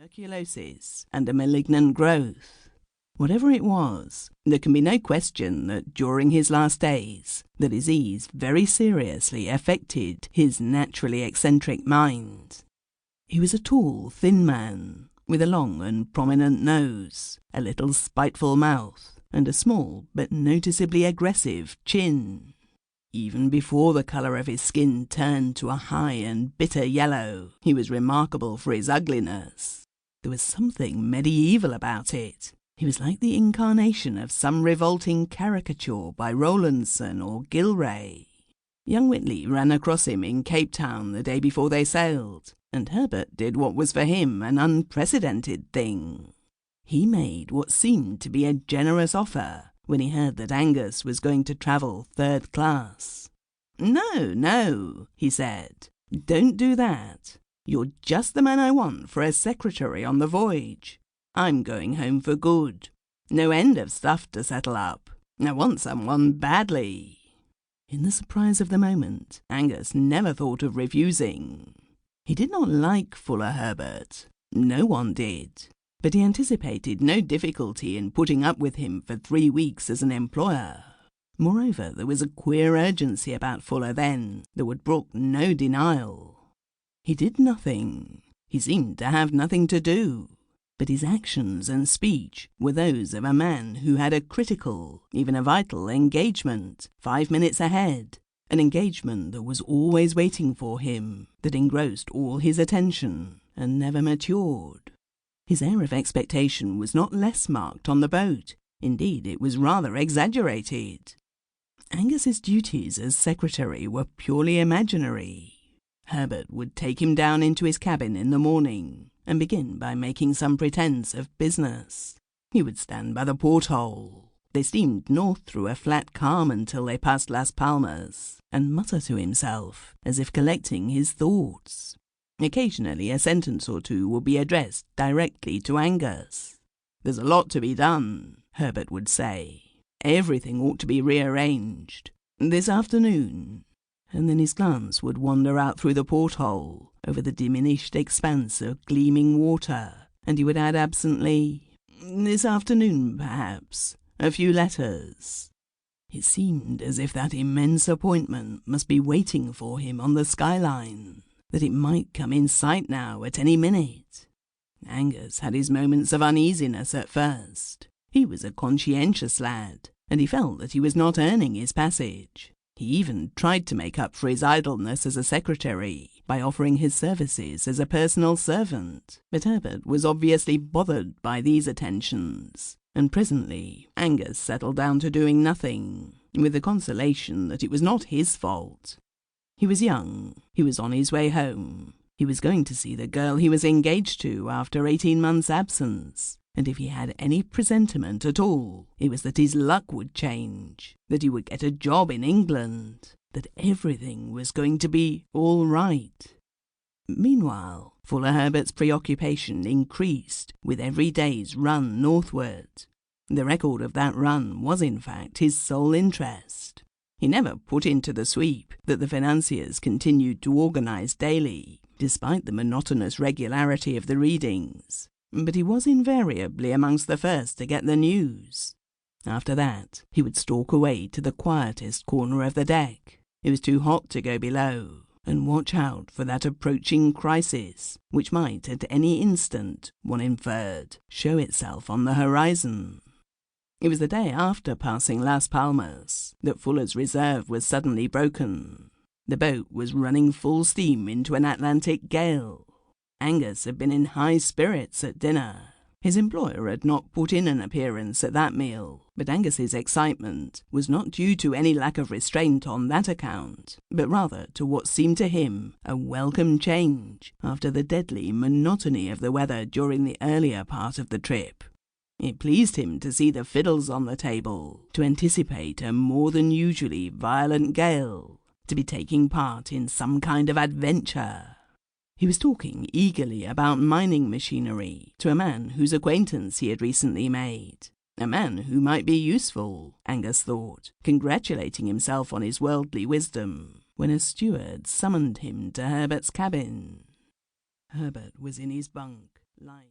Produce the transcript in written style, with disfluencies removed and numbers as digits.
tuberculosis and a malignant growth. Whatever it was, there can be no question that during his last days, the disease very seriously affected his naturally eccentric mind. He was a tall, thin man, with a long and prominent nose, a little spiteful mouth, and a small but noticeably aggressive chin. Even before the colour of his skin turned to a high and bitter yellow, he was remarkable for his ugliness. There was something medieval about it. He was like the incarnation of some revolting caricature by Rowlandson or Gilray. Young Whitley ran across him in Cape Town the day before they sailed, and Herbert did what was for him an unprecedented thing. He made what seemed to be a generous offer when he heard that Angus was going to travel third class. No, he said. Don't do that. You're just the man I want for a secretary on the voyage. I'm going home for good. No end of stuff to settle up. I want someone badly. In the surprise of the moment, Angus never thought of refusing. He did not like Fuller Herbert. No one did. But he anticipated no difficulty in putting up with him for 3 weeks as an employer. Moreover, there was a queer urgency about Fuller then that would brook no denial. He did nothing. He seemed to have nothing to do. But his actions and speech were those of a man who had a critical, even a vital engagement 5 minutes ahead, an engagement that was always waiting for him, that engrossed all his attention and never matured. His air of expectation was not less marked on the boat. Indeed, it was rather exaggerated. Angus's duties as secretary were purely imaginary. Herbert would take him down into his cabin in the morning and begin by making some pretence of business. He would stand by the porthole. They steamed north through a flat calm until they passed Las Palmas, and mutter to himself as if collecting his thoughts. Occasionally a sentence or two would be addressed directly to Angus. "There's a lot to be done," Herbert would say. "Everything ought to be rearranged. This afternoon." And then his glance would wander out through the porthole, over the diminished expanse of gleaming water, and he would add absently, "This afternoon, perhaps. A few letters." It seemed as if that immense appointment must be waiting for him on the skyline, that it might come in sight now at any minute. Angus had his moments of uneasiness at first. He was a conscientious lad, and he felt that he was not earning his passage. He even tried to make up for his idleness as a secretary by offering his services as a personal servant, but Herbert was obviously bothered by these attentions, and presently Angus settled down to doing nothing, with the consolation that it was not his fault. He was young, he was on his way home, he was going to see the girl he was engaged to after 18 months' absence, and if he had any presentiment at all, it was that his luck would change, that he would get a job in England, that everything was going to be all right. Meanwhile, Fuller Herbert's preoccupation increased with every day's run northward. The record of that run was in fact his sole interest. He never put into the sweep that the financiers continued to organize daily, despite the monotonous regularity of the readings, but he was invariably amongst the first to get the news. After that, he would stalk away to the quietest corner of the deck. It was too hot to go below, and watch out for that approaching crisis, which might at any instant, one inferred, show itself on the horizon. It was the day after passing Las Palmas that Fuller's reserve was suddenly broken. The boat was running full steam into an Atlantic gale. Angus had been in high spirits at dinner. His employer had not put in an appearance at that meal, but Angus's excitement was not due to any lack of restraint on that account, but rather to what seemed to him a welcome change after the deadly monotony of the weather during the earlier part of the trip. It pleased him to see the fiddles on the table, to anticipate a more than usually violent gale, to be taking part in some kind of adventure. He was talking eagerly about mining machinery to a man whose acquaintance he had recently made. A man who might be useful, Angus thought, congratulating himself on his worldly wisdom, when a steward summoned him to Herbert's cabin. Herbert was in his bunk, lying.